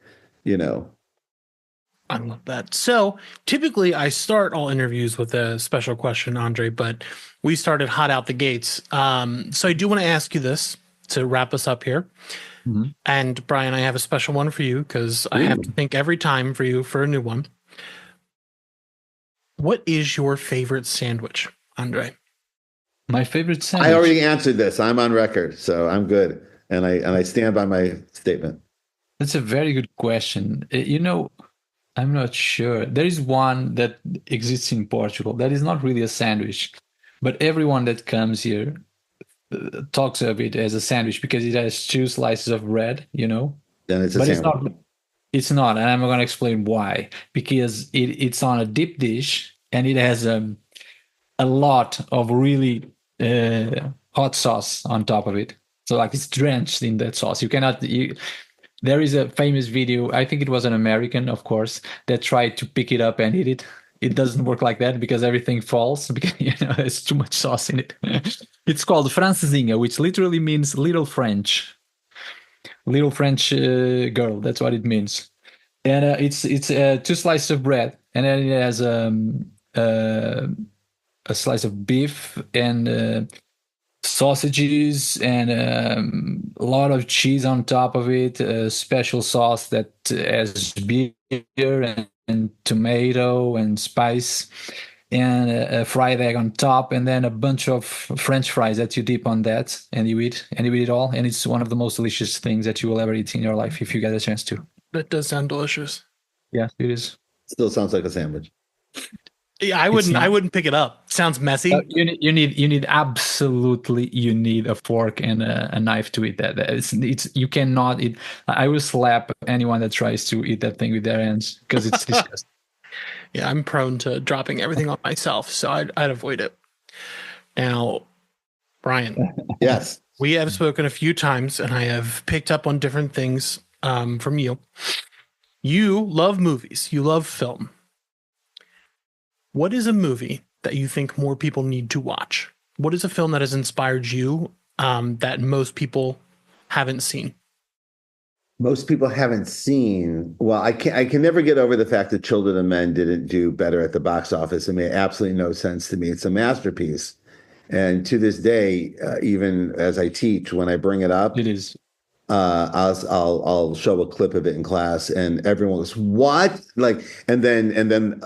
I love that. So typically I start all interviews with a special question, Andre, but we started hot out the gates. So I do want to ask you this to wrap us up here. Mm-hmm. And Brian, I have a special one for you because I have to think every time for you for a new one. What is your favorite sandwich, Andre? My favorite sandwich? I already answered this. I'm on record, so I'm good. And I stand by my statement. That's a very good question. I'm not sure. There is one that exists in Portugal that is not really a sandwich, but everyone that comes here talks of it as a sandwich because it has 2 slices of bread, Then it's a but sandwich. It's not, and I'm going to explain why. Because it's on a deep dish and it has a lot of really hot sauce on top of it. So like it's drenched in that sauce. There is a famous video, I think it was an American, of course, that tried to pick it up and eat it. it doesn't work like that because everything falls because there's too much sauce in it. It's called francesinha, which literally means little French girl. That's what it means. And it's two slices of bread, and then it has a slice of beef and sausages and a lot of cheese on top of it, a special sauce that has beer and tomato and spice, and a fried egg on top, and then a bunch of French fries that you dip on that, and you eat it all. And it's one of the most delicious things that you will ever eat in your life if you get a chance to. That does sound delicious. Yeah, it is. Still sounds like a sandwich. Yeah, I wouldn't pick it up. Sounds messy. You need a fork and a knife to eat that. It's you cannot eat. I will slap anyone that tries to eat that thing with their hands because it's disgusting. Yeah, I'm prone to dropping everything on myself, so I'd avoid it. Now, Brian. Yes. We have spoken a few times, and I have picked up on different things from you. You love movies. You love film. What is a movie that you think more people need to watch? What is a film that has inspired you that most people haven't seen? Most people haven't seen. Well, I can never get over the fact that Children of Men didn't do better at the box office. It made absolutely no sense to me. It's a masterpiece. And to this day, even as I teach, when I bring it up, It is. I'll show a clip of it in class, and everyone goes, "What?" And then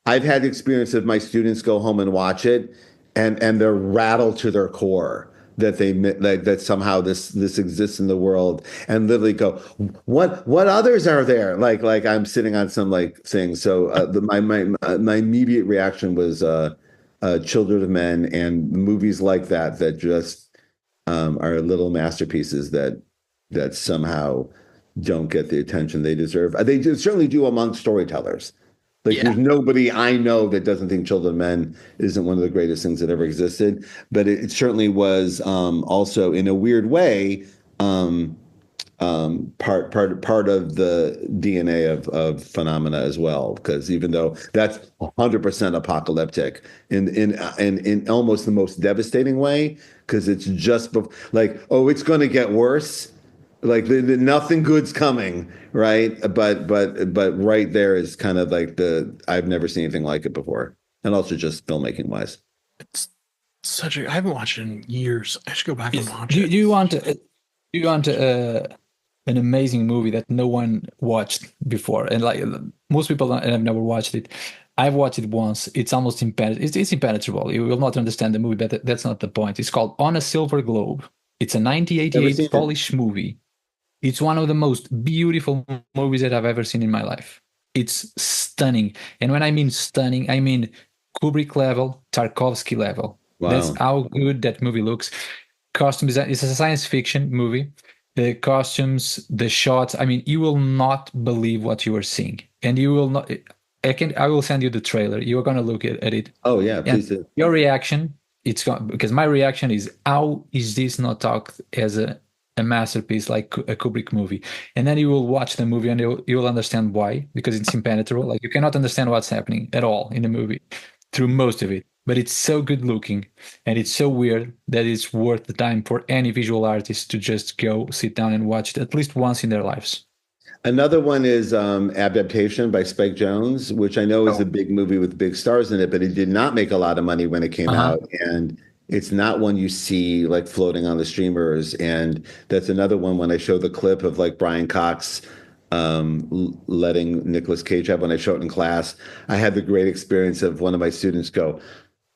I've had the experience of my students go home and watch it, and they're rattled to their core that that somehow this exists in the world, and literally go, "What others are there?" Like I'm sitting on some thing. So my immediate reaction was Children of Men and movies like that just are little masterpieces that somehow don't get the attention they deserve. They certainly do among storytellers. There's nobody I know that doesn't think Children of Men isn't one of the greatest things that ever existed. But it certainly was also, in a weird way, part of the DNA of phenomena as well. Because even though that's 100% apocalyptic in almost the most devastating way, because it's just it's going to get worse. Nothing good's coming, right? But right there is kind of I've never seen anything like it before, and also just filmmaking wise. It's I haven't watched it in years. I should go back and watch it. Do you want an amazing movie that no one watched before, and most people have never watched it? I've watched it once. It's almost impenetrable. It's impenetrable. You will not understand the movie, but that's not the point. It's called On a Silver Globe. It's a 1988 Polish movie. It's one of the most beautiful movies that I've ever seen in my life. It's stunning. And when I mean stunning, I mean Kubrick level, Tarkovsky level. Wow. That's how good that movie looks. Costumes, it's a science fiction movie. The costumes, the shots, you will not believe what you are seeing. And you will not, I will send you the trailer. You are going to look at it. Oh yeah, please do. Your reaction, because my reaction is, how is this not talked as a masterpiece like a Kubrick movie? And then you will watch the movie and you will understand why, because it's impenetrable. You cannot understand what's happening at all in the movie through most of it, but it's so good looking and it's so weird that it's worth the time for any visual artist to just go sit down and watch it at least once in their lives. Another one is Adaptation by Spike Jonze, which I know is a big movie with big stars in it, but it did not make a lot of money when it came out. And it's not one you see floating on the streamers. And that's another one when I show the clip of Brian Cox letting Nicolas Cage have, when I show it in class, I had the great experience of one of my students go,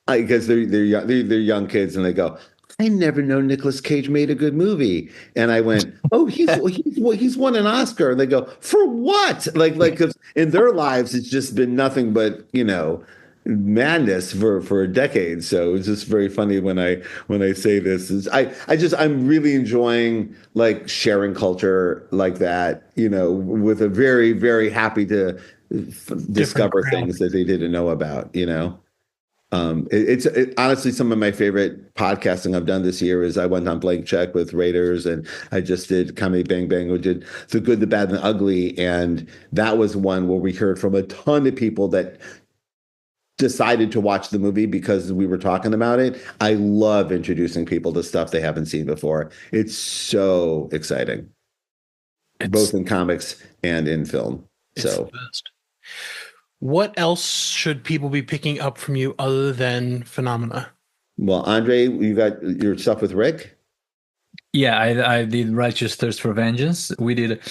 because they're young kids, and they go, "I never know Nicolas Cage made a good movie." And I went, "Oh, he's won an Oscar." And they go, "For what?" Because in their lives, it's just been nothing but, madness for a decade. So it's just very funny when I say this. I'm really enjoying sharing culture like that, with a very, very happy to discover things that they didn't know about, It's honestly some of my favorite podcasting I've done this year is I went on Blank Check with Raiders, and I just did Comedy Bang Bang, who did The Good, the Bad, and the Ugly. And that was one where we heard from a ton of people that decided to watch the movie because we were talking about it. I love introducing people to stuff they haven't seen before. It's so exciting, both in comics and in film. It's So the best. What else should people be picking up from you other than Phenomena? well, Andre, you got your stuff with Rick? Yeah, I did Righteous Thirst for Vengeance. We did.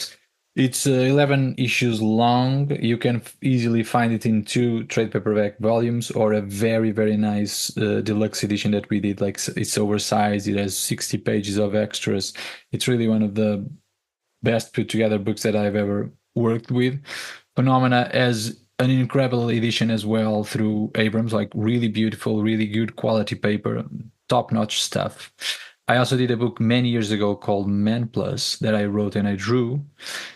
It's 11 issues long. You can easily find it in 2 trade paperback volumes or a very, very nice deluxe edition that we did. Like, it's oversized. It has 60 pages of extras. It's really one of the best put together books that I've ever worked with. Phenomena as an incredible edition as well through Abrams, like really beautiful, really good quality paper, top-notch stuff. I also did a book many years ago called Man Plus that I wrote and I drew,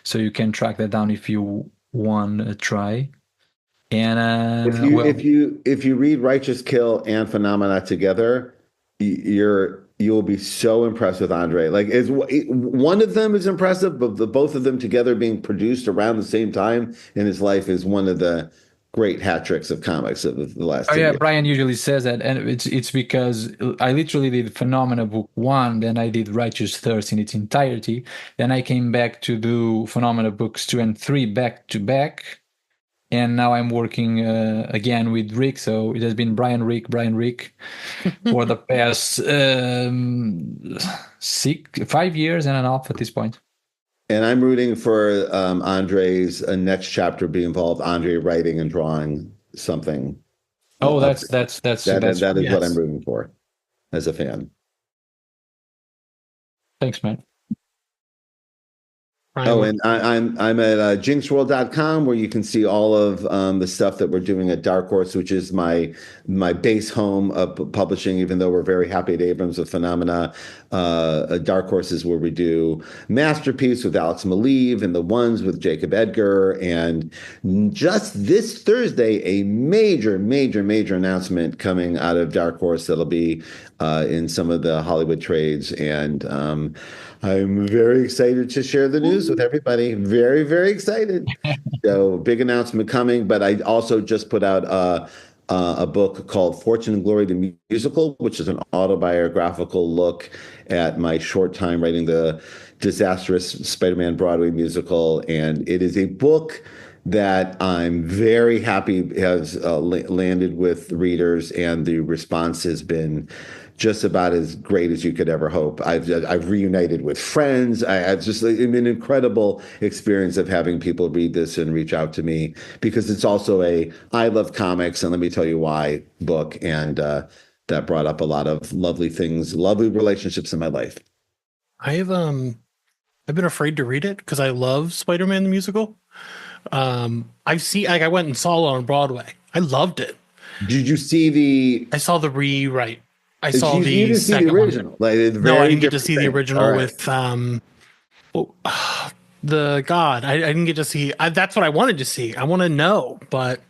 so you can track that down if you want to try. And If you read Righteous Kill and Phenomena together, you'll be so impressed with Andre. Like, one of them is impressive, but both of them together being produced around the same time in his life is one of the great hat tricks of comics of the last 10 years. Brian usually says that, and it's because I literally did Phenomena book 1, then I did Righteous Thirst in its entirety, then I came back to do Phenomena books 2 and 3 back to back, and now I'm working again with Rick. So it has been Brian Rick for the past 5 years and a half at this point. And I'm rooting for Andre's next chapter be involved. Andre writing and drawing something. Oh, that is yes, what I'm rooting for as a fan. Thanks, man. Oh, and I'm at jinxworld.com where you can see all of the stuff that we're doing at Dark Horse, which is my base home of publishing, even though we're very happy at Abrams with Phenomena. Dark Horse is where we do Masterpiece with Alex Maleev and The Ones with Jacob Edgar. And just this Thursday, a major announcement coming out of Dark Horse that'll be in some of the Hollywood trades. And I'm very excited to share the news with everybody. Very, very excited. So big announcement coming. But I also just put out a book called Fortune and Glory, the Musical, which is an autobiographical look at my short time writing the disastrous Spider-Man Broadway musical. And it is a book that I'm very happy has landed with readers, and the response has been just about as great as you could ever hope. I've reunited with friends. I've just an incredible experience of having people read this and reach out to me, because it's also a I love comics and let me tell you why book, and that brought up a lot of lovely things, lovely relationships in my life. I've been afraid to read it because I love Spider-Man the musical. I went and saw it on Broadway. I loved it. Did you see I saw the rewrite. I saw the second original. Like, no, I didn't get to see the original right. with the God. I didn't get to see. That's what I wanted to see. I want to know, but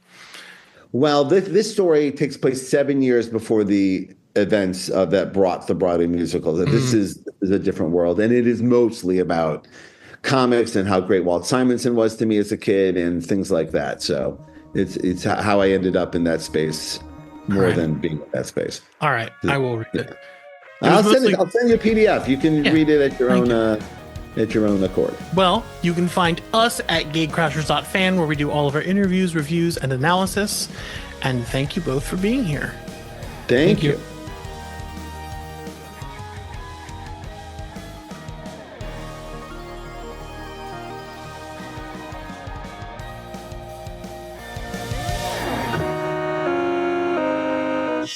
well, this story takes place 7 years before the events that brought the Broadway musical. This is a different world, and it is mostly about comics and how great Walt Simonson was to me as a kid and things like that. So it's how I ended up in that space more than being in that space. All right, I will read it. I'll send you a PDF. You can read it at your own accord. Well, you can find us at gatecrashers.fan, where we do all of our interviews, reviews, and analysis. And thank you both for being here. Thank you.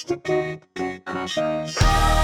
The Gatecrashers.